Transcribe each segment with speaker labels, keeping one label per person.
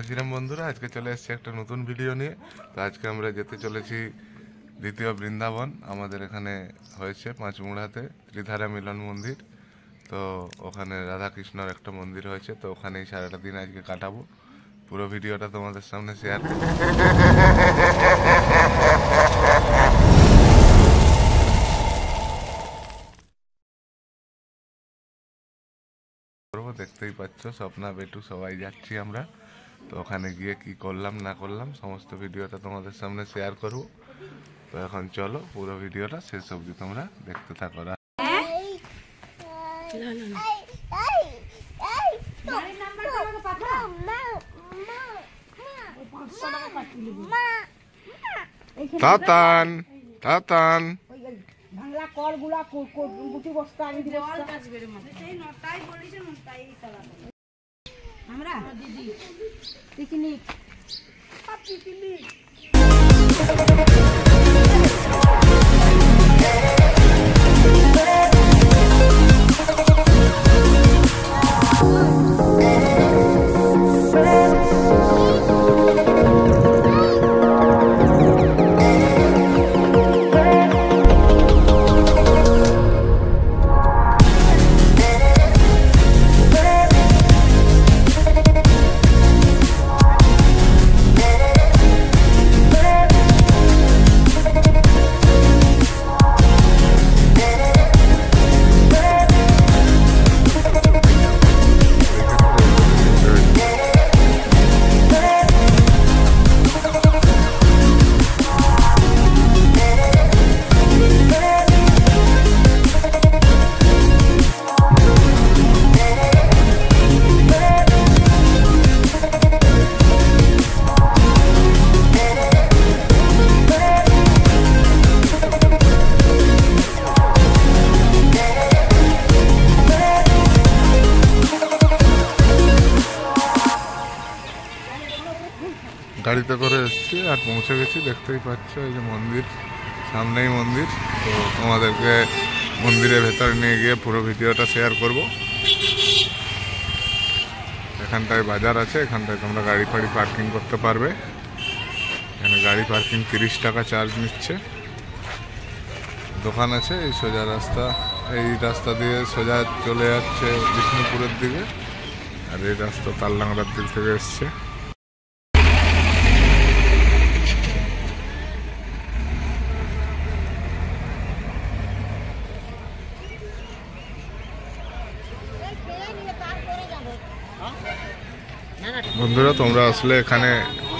Speaker 1: শ্রীরাম বন্ধুরা, আজকে চলে এসেছি একটা নতুন ভিডিও নিয়ে। তো আজকে আমরা যেতে চলেছি দ্বিতীয় বৃন্দাবন। আমাদের এখানে হয়েছে পাঁচমুড়াতে ত্রিধারা মিলন মন্দির। তো ওখানে রাধাকৃষ্ণর একটা মন্দির হয়েছে, তো ওখানেই সারাটা দিন আজকে কাটাবো। পুরো ভিডিওটা তোমাদের সামনে শেয়ার করবো। দেখতেই পাচ্ছ, স্বপ্না বেটু সবাই যাচ্ছি আমরা। তো ওখানে গিয়ে কি করলাম না করলাম সমস্ত ভিডিওটা তোমাদের সামনে শেয়ার করব। তো এখন চলো পুরো ভিডিওটা শেষ অবধি তোমরা দেখতে থাকো। তাতান তাতান
Speaker 2: বাংলা কলগুলা গুটি বস্তা আমি দিব আমরা দিদি পিকনিক পিকনিক
Speaker 1: গাড়িতে করে এসেছি আর পৌঁছে গেছি। দেখতেই পাচ্ছ এই যে মন্দির, সামনেই মন্দির। তো তোমাদেরকে মন্দিরের ভেতরে নিয়ে গিয়ে পুরো ভিডিওটা শেয়ার করব। এখানটায় বাজার আছে, এখানটায় তোমরা গাড়ি ফাড়ি পার্কিং করতে পারবে। এখানে গাড়ি পার্কিং 30 টাকা চার্জ নিচ্ছে। দোকান আছে, এই সোজা রাস্তা, এই রাস্তা দিয়ে সোজা চলে যাচ্ছে বিষ্ণুপুরের দিকে, আর এই রাস্তা তালডাংরার দিক থেকে এসছে। বন্ধুরা, তোমরা আসলে এখানে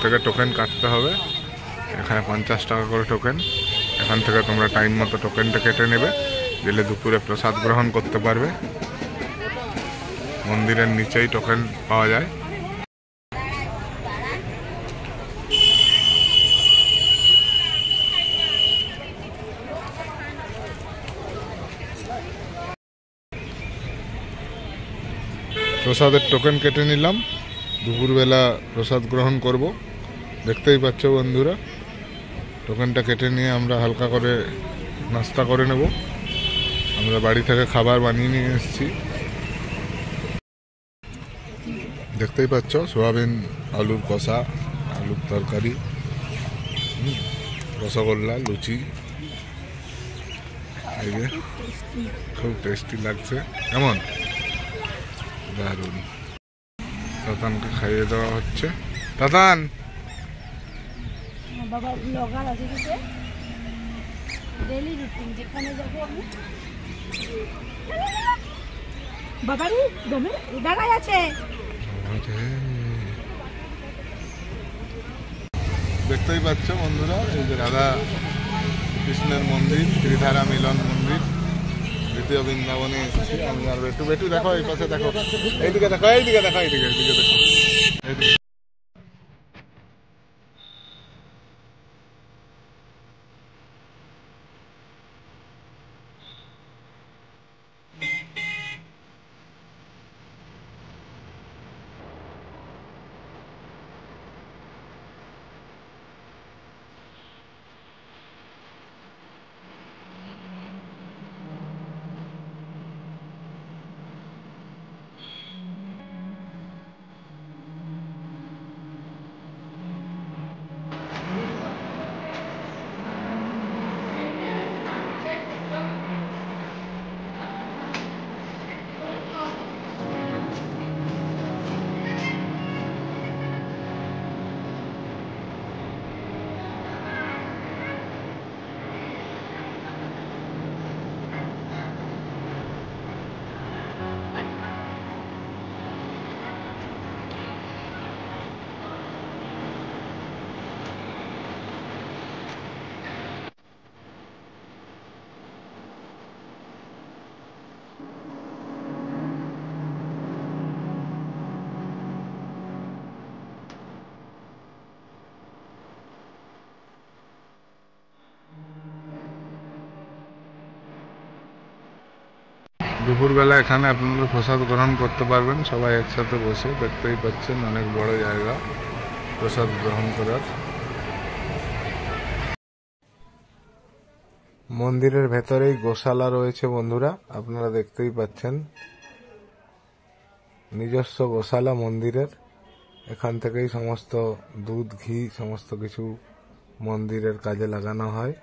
Speaker 1: থেকে টোকেন কাটতে হবে। এখানে 50 টাকা করে টোকেন। এখান থেকে তোমরা টাইম মতো টোকেনটা কেটে নেবে, দিলে দুপুরে প্রসাদ গ্রহণ করতে পারবে। মন্দিরের নিচেই টোকেন পাওয়া যায়। প্রসাদের টোকেন কেটে নিলাম, দুপুরবেলা প্রসাদ গ্রহণ করব। দেখতেই পাচ্ছ বন্ধুরা, টোকেনটা কেটে নিয়ে আমরা হালকা করে নাস্তা করে নেব। আমরা বাড়ি থেকে খাবার বানিয়ে নিয়ে এসেছি। দেখতেই পাচ্ছ, সোয়াবিন আলুর কষা, আলুর তরকারি, রসগোল্লা, লুচি। এই যে খুব টেস্টি লাগছে। কেমন দারুণ। তাতানকে খাইয়ে দেওয়া হচ্ছে। তাতান,
Speaker 2: বাবা ব্লগার আছে কিছু ডেইলি রুটিন যেখানে যাবো আমি বাবারই দমে দাঁড়ায় আছে।
Speaker 1: দেখতেই পাচ্ছ বন্ধুরা, এই যে রাধা কৃষ্ণের মন্দির, ত্রিধারা মিলন মন্দির, দ্বিতীয় বৃন্দাবনে এসেছি আমি আর বেটু। বেটু দেখো, এই পাশে দেখো, এইদিকে দেখো, এইদিকে দেখো, এইদিকে এইদিকে দেখো, এইদিকে। দুপুরবেলা এখানে আপনারা প্রসাদ গ্রহণ করতে পারবেন সবাই একসাথে বসে। দেখতেই পাচ্ছেন অনেক বড় জায়গা প্রসাদ গ্রহণ করার। মন্দিরের ভেতরেই গোশালা রয়েছে বন্ধুরা, আপনারা দেখতেই পাচ্ছেন নিজস্ব গোশালা মন্দিরের। এখান থেকেই সমস্ত দুধ ঘি সমস্ত কিছু মন্দিরের কাজে লাগানো হয়।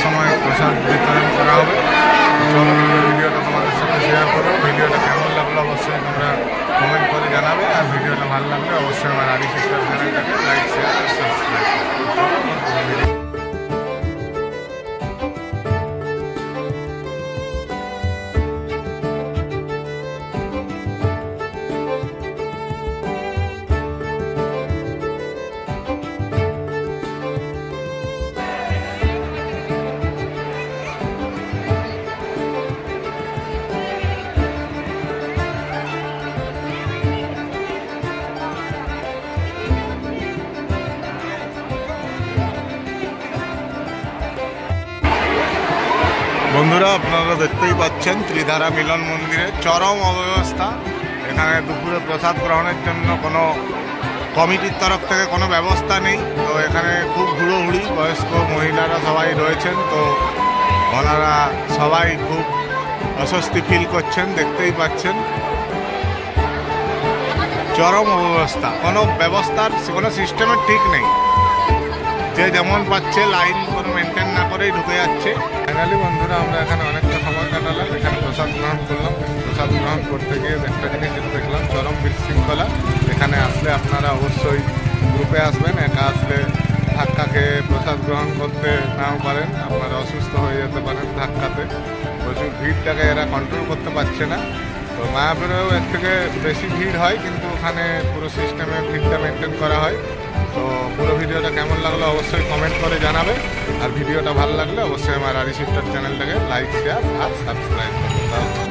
Speaker 1: সময় প্রসাদ বিতরণ করা হবে। ভিডিওটা তোমাদের সাথে শেয়ার করবো। ভিডিওটা কেমন লাগলো অবশ্যই তোমরা কমেন্ট করে জানাবে, আর ভিডিওটা ভালো লাগলে অবশ্যই আমার আদি শিক্ষা চ্যানেলটাকে লাইক শেয়ার আর সাবস্ক্রাইব করো। বন্ধুরা আপনারা দেখতেই পাচ্ছেন ত্রিধারা মিলন মন্দিরে চরম অব্যবস্থা। এখানে দুপুরে প্রসাদ গ্রহণের জন্য কোনো কমিটির তরফ থেকে কোনো ব্যবস্থা নেই। তো এখানে খুব হুড়োহুড়ি, বয়স্ক মহিলারা সবাই রয়েছেন, তো ওনারা সবাই খুব অস্বস্তি ফিল করছেন, দেখতেই পাচ্ছেন চরম অব্যবস্থা। কোনো ব্যবস্থার কোনো সিস্টেমের ঠিক নেই, যে যেমন পাচ্ছে লাইন কোনো মেনটেন না করেই ঢুকে যাচ্ছে। ফাইনালি বন্ধুরা আমরা এখানে অনেকটা সময় কাটালাম, এখানে প্রসাদ গ্রহণ করলাম। প্রসাদ গ্রহণ করতে গিয়ে একটা জিনিস দেখলাম, চরম বিশৃঙ্খলা। এখানে আসলে আপনারা অবশ্যই গ্রুপে আসবেন, একা আসলে ধাক্কা খেয়ে প্রসাদ গ্রহণ করতে নাও পারেন, আপনারা অসুস্থ হয়ে যেতে পারেন ধাক্কাতে। প্রচুর ভিড়টাকে এরা কন্ট্রোল করতে পারছে না। তো মায়াপুরেও এর থেকে বেশি ভিড় হয়, কিন্তু ওখানে পুরো সিস্টেমে ভিড়টা মেনটেন করা হয়। তো পুরো ভিডিওটা কেমন লাগলো অবশ্যই কমেন্ট করে জানাবে, আর ভিডিওটা ভালো লাগলে অবশ্যই আমার আরি শিফটার চ্যানেলটাকে লাইক শেয়ার আর সাবস্ক্রাইব করবে।